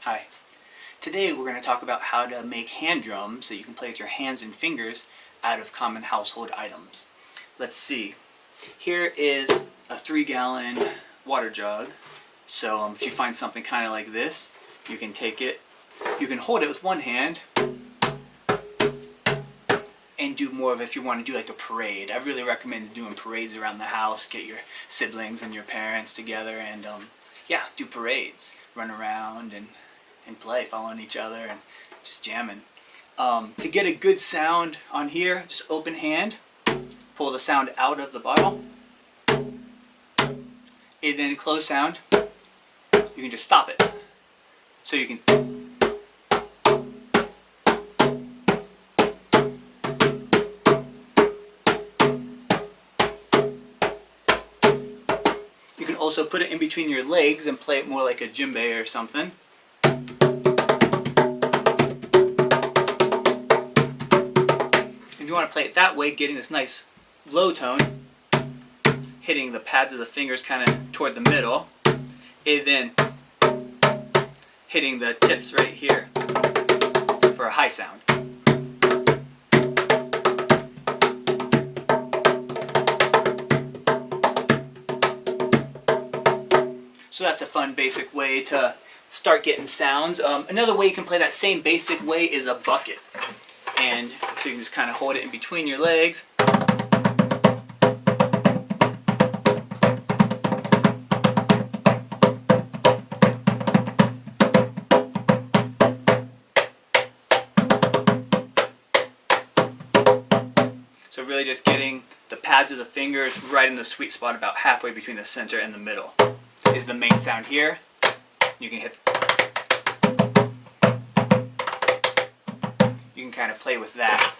Hi. Today we're going to talk about how to make hand drums that you can play with your hands and fingers out of common household items. Let's see. Here is a 3-gallon water jug. So if you find something kind of like this, you can take it, you can hold it with one hand and do more of it if you want to do like a parade. I really recommend doing parades around the house. Get your siblings and your parents together and yeah, do parades. Run around and play, following each other and just jamming. To get a good sound on here, just open hand, pull the sound out of the bottle, and then close sound, you can just stop it. So you can also put it in between your legs and play it more like a djembe or something. If you want to play it that way, getting this nice low tone, hitting the pads of the fingers kind of toward the middle, and then hitting the tips right here for a high sound. So that's a fun basic way to start getting sounds. Another way you can play that same basic way is a bucket. And so you can just kind of hold it in between your legs. So really just getting the pads of the fingers right in the sweet spot about halfway between the center and the middle is the main sound here. You can kind of play with that.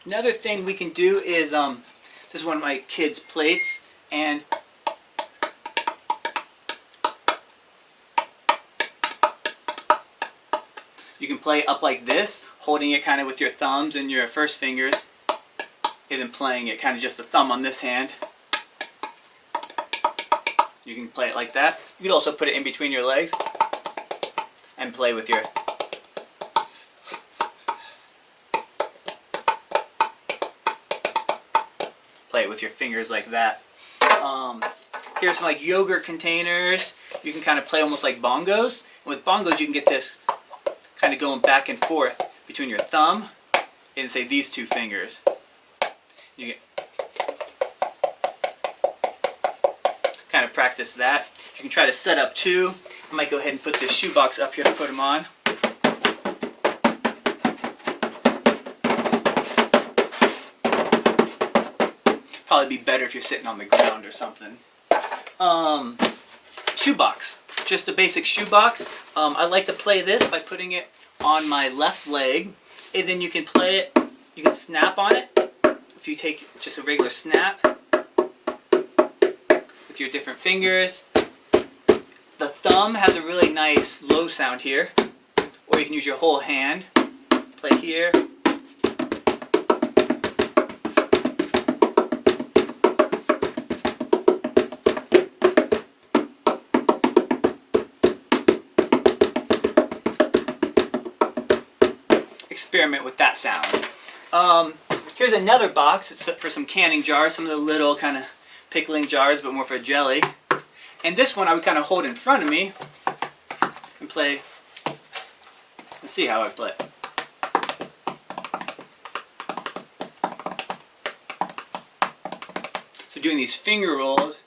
Another thing we can do is this is one of my kids' plates, and you can play up like this, holding it kind of with your thumbs and your first fingers, and then playing it kind of just the thumb on this hand. You can play it like that. You can also put it in between your legs and play with your fingers like that. Here's some like yogurt containers. You can kind of play almost like bongos. And with bongos you can get this kind of going back and forth between your thumb and say these two fingers. You get kind of practice that. You can try to set up two. I might go ahead and put this shoebox up here to put them on. Probably be better if you're sitting on the ground or something. Shoebox. Just a basic shoebox. I like to play this by putting it on my left leg, and then you can play it, you can snap on it. If you take just a regular snap with your different fingers. The thumb has a really nice low sound here, or you can use your whole hand. Play here. Experiment with that sound. Here's another box. It's for some canning jars, some of the little kind of pickling jars, but more for jelly. And this one I would kind of hold in front of me and play. Let's see how I play. So doing these finger rolls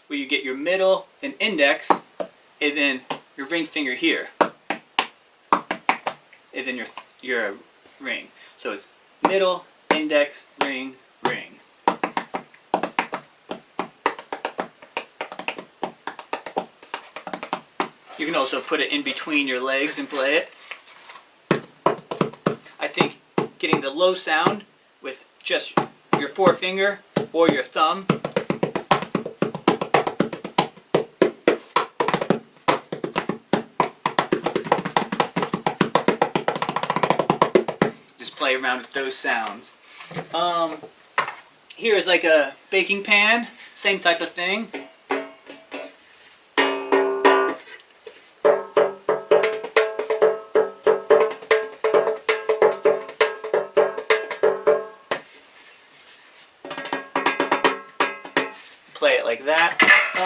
where you get your middle and index, and then your ring finger here, and then your ring. So it's middle, index, ring, ring. You can also put it in between your legs and play it. I think getting the low sound with just your forefinger or your thumb play around with those sounds. Here is like a baking pan, same type of thing.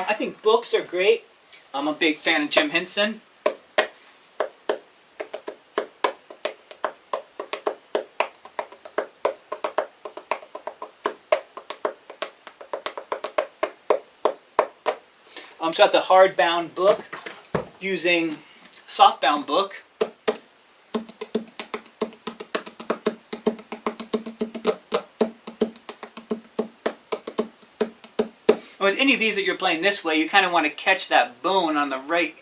I think books are great. I'm a big fan of Jim Henson. So that's a hardbound book using softbound book. With any of these that you're playing this way, you kind of want to catch that bone on the right,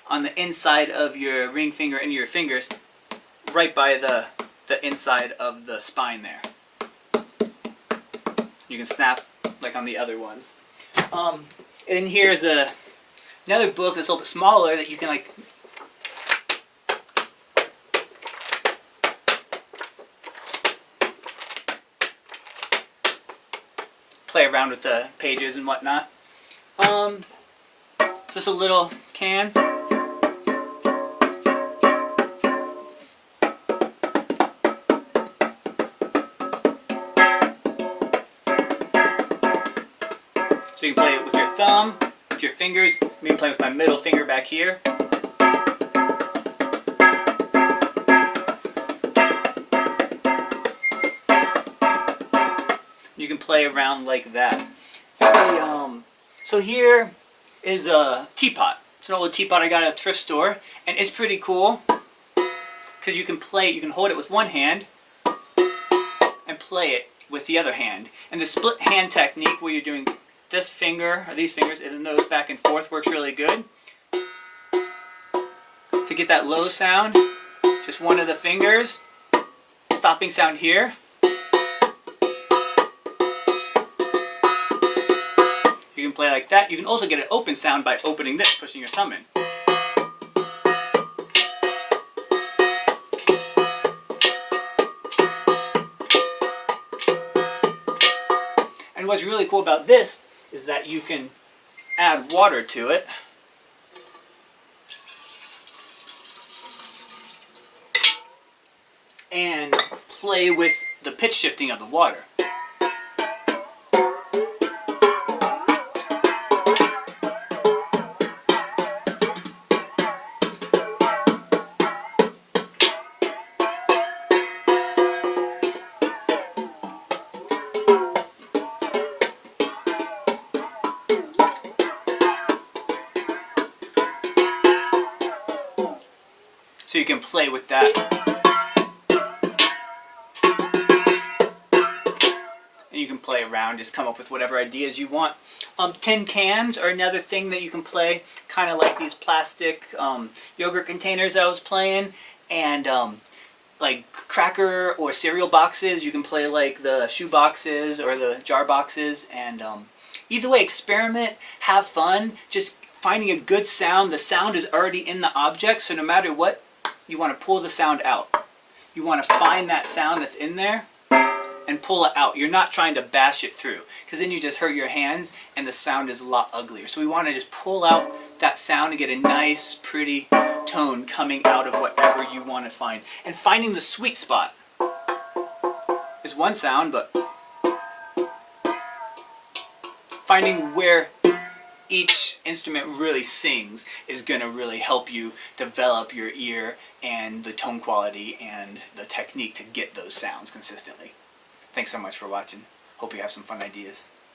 on the inside of your ring finger into your fingers, right by the inside of the spine there. You can snap like on the other ones. And here's another book that's a little bit smaller that you can like play around with the pages and whatnot. Just a little can. So you can play it with your thumb, with your fingers. Maybe play with my middle finger back here. You can play around like that. See, so here is a teapot. It's an old teapot I got at a thrift store, and it's pretty cool because you can play. You can hold it with one hand and play it with the other hand. And the split hand technique, where you're doing this finger or these fingers and those back and forth, works really good. To get that low sound, just one of the fingers, stopping sound here. You can play like that. You can also get an open sound by opening this, pushing your thumb in. And what's really cool about this is that you can add water to it. And play with the pitch shifting of the water. So you can play with that. And you can play around, just come up with whatever ideas you want. Tin cans are another thing that you can play, kind of like these plastic yogurt containers I was playing. And like cracker or cereal boxes, you can play like the shoe boxes or the jar boxes. And either way, experiment, have fun, just finding a good sound. The sound is already in the object, so no matter what, you want to pull the sound out. You want to find that sound that's in there and pull it out. You're not trying to bash it through, because then you just hurt your hands and the sound is a lot uglier. So we want to just pull out that sound and get a nice, pretty tone coming out of whatever you want to find. And finding the sweet spot is one sound, but finding where each instrument really sings is going to really help you develop your ear and the tone quality and the technique to get those sounds consistently. Thanks so much for watching. Hope you have some fun ideas.